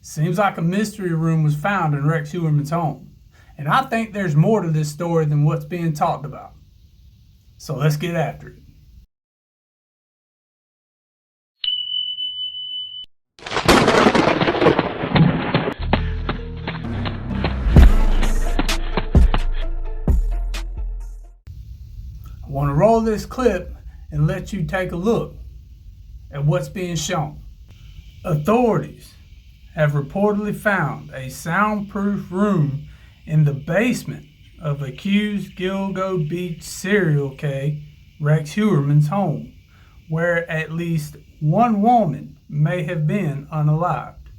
Seems like a mystery room was found in Rex Heuermann's home. And I think there's more to this story than what's being talked about. So let's get after it. I want to roll this clip and let you take a look at what's being shown. Authorities have reportedly found a soundproof room in the basement of accused Gilgo Beach serial killer Rex Heuermann's home, where at least one woman may have been unalived.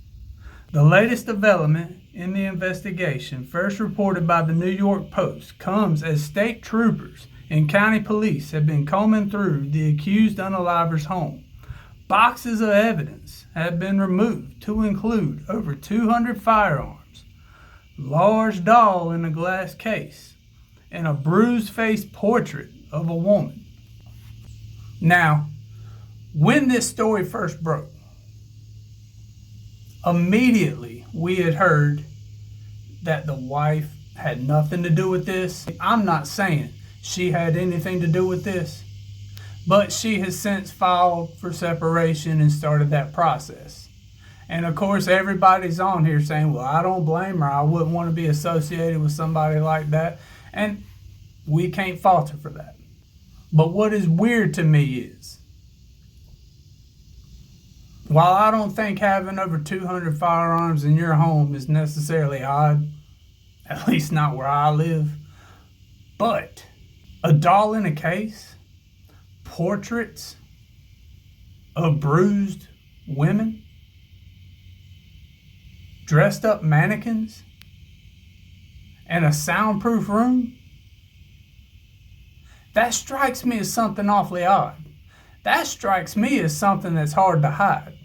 The latest development in the investigation, first reported by the New York Post, comes as state troopers and county police have been combing through the accused unaliver's home. Boxes of evidence have been removed to include over 200 firearms, large doll in a glass case, and a bruised-faced portrait of a woman. Now, when this story first broke, immediately we had heard that the wife had nothing to do with this. I'm not saying she had anything to do with this, but she has since filed for separation and started that process. And of course, everybody's on here saying, well, I don't blame her. I wouldn't want to be associated with somebody like that. And we can't fault her for that. But what is weird to me is, while I don't think having over 200 firearms in your home is necessarily odd, at least not where I live, but a doll in a case, portraits of bruised women, dressed up mannequins, and a soundproof room, that strikes me as something awfully odd. That strikes me as something that's hard to hide.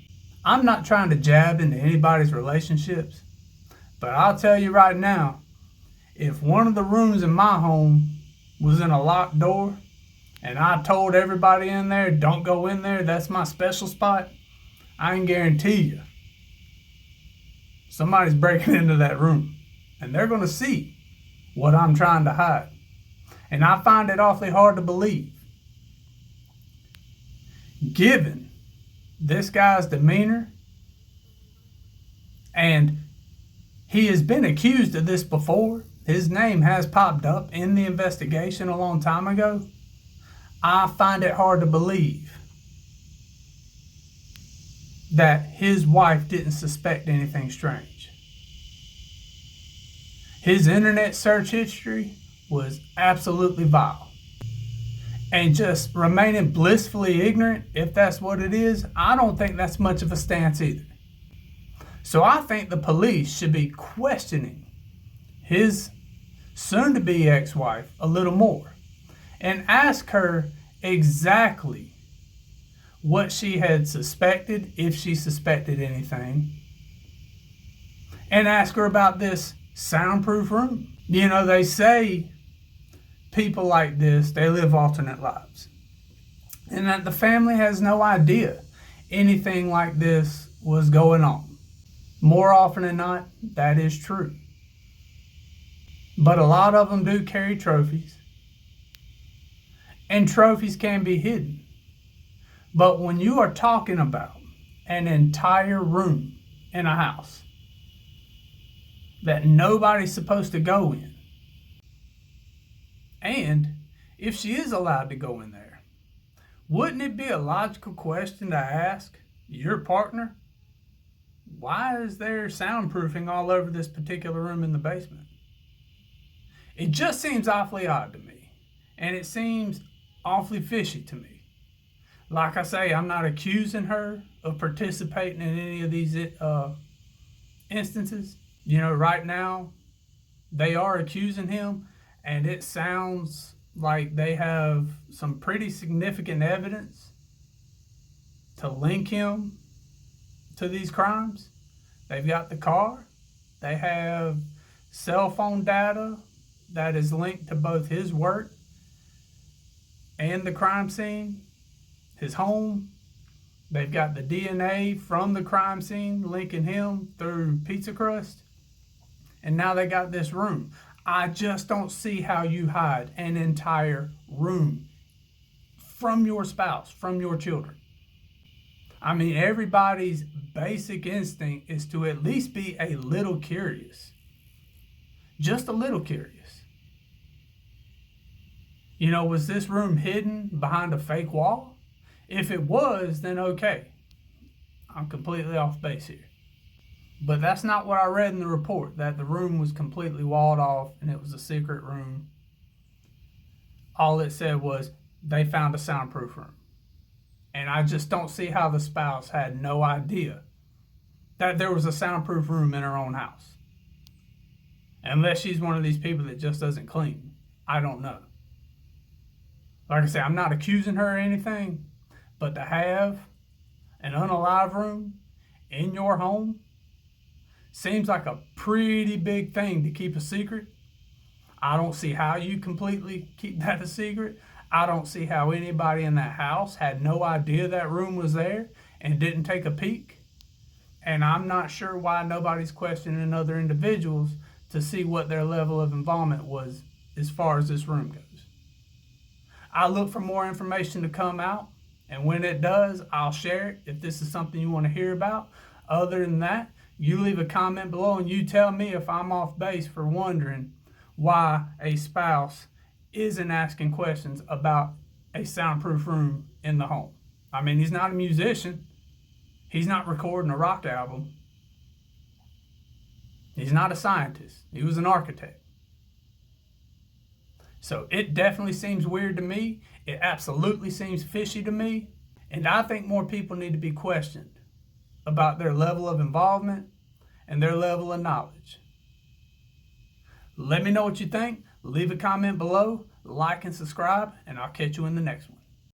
I'm not trying to jab into anybody's relationships, but I'll tell you right now, if one of the rooms in my home was in a locked door, and I told everybody in there, don't go in there, that's my special spot, I can guarantee you, somebody's breaking into that room, and they're going to see what I'm trying to hide. And I find it awfully hard to believe, given this guy's demeanor, and he has been accused of this before. His name has popped up in the investigation a long time ago. I find it hard to believe that his wife didn't suspect anything strange. His internet search history was absolutely vile. And just remaining blissfully ignorant, if that's what it is, I don't think that's much of a stance either. So I think the police should be questioning his soon-to-be ex-wife a little more and ask her exactly what she had suspected, if she suspected anything, and ask her about this soundproof room. You know, they say people like this, they live alternate lives, and that the family has no idea anything like this was going on. More often than not, that is true. But a lot of them do carry trophies, and trophies can be hidden. But when you are talking about an entire room in a house that nobody's supposed to go in, and if she is allowed to go in there, wouldn't it be a logical question to ask your partner, why is there soundproofing all over this particular room in the basement? It just seems awfully odd to me, and it seems awfully fishy to me. Like I say, I'm not accusing her of participating in any of these instances. You know, right now, they are accusing him, and it sounds like they have some pretty significant evidence to link him to these crimes. They've got the car. They have cell phone data that is linked to both his work and the crime scene, his home. They've got the DNA from the crime scene linking him through pizza crust. And now they got this room. I just don't see how you hide an entire room from your spouse, from your children. I mean, everybody's basic instinct is to at least be a little curious. Just a little curious. You know, was this room hidden behind a fake wall? If it was, then okay. I'm completely off base here. But that's not what I read in the report, that the room was completely walled off and it was a secret room. All it said was they found a soundproof room. And I just don't see how the spouse had no idea that there was a soundproof room in her own house. Unless she's one of these people that just doesn't clean. I don't know. Like I say, I'm not accusing her or anything, but to have an unalive room in your home seems like a pretty big thing to keep a secret. I don't see how you completely keep that a secret. I don't see how anybody in that house had no idea that room was there and didn't take a peek. And I'm not sure why nobody's questioning other individuals to see what their level of involvement was as far as this room goes. I look for more information to come out, and when it does, I'll share it if this is something you want to hear about. Other than that, you leave a comment below and you tell me if I'm off base for wondering why a spouse isn't asking questions about a soundproof room in the home. I mean, he's not a musician. He's not recording a rock album. He's not a scientist. He was an architect. So it definitely seems weird to me. It absolutely seems fishy to me. And I think more people need to be questioned about their level of involvement and their level of knowledge. Let me know what you think. Leave a comment below, like and subscribe, and I'll catch you in the next one.